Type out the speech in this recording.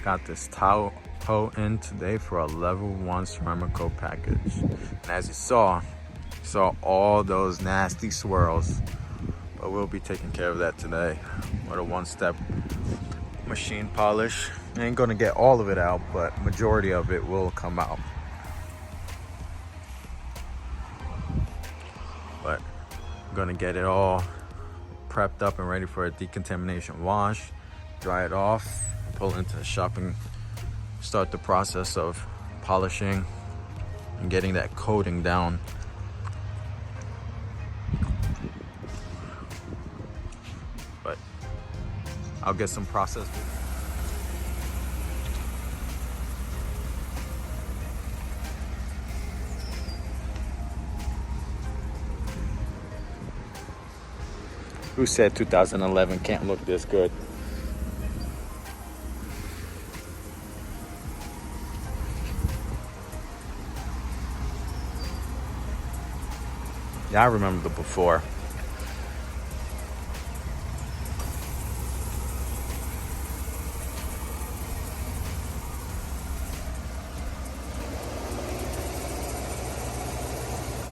Got this Tahoe in today for a level 1 ceramic coat package. And as you saw all those nasty swirls. But we'll be taking care of that today with a 1-step machine polish. Ain't gonna get all of it out, but majority of it will come out. But I'm gonna get it all prepped up and ready for a decontamination wash, dry it off, pull into the shop and start the process of polishing and getting that coating down. But I'll get some process. Who said 2011 can't look this good? Yeah, I remember the before.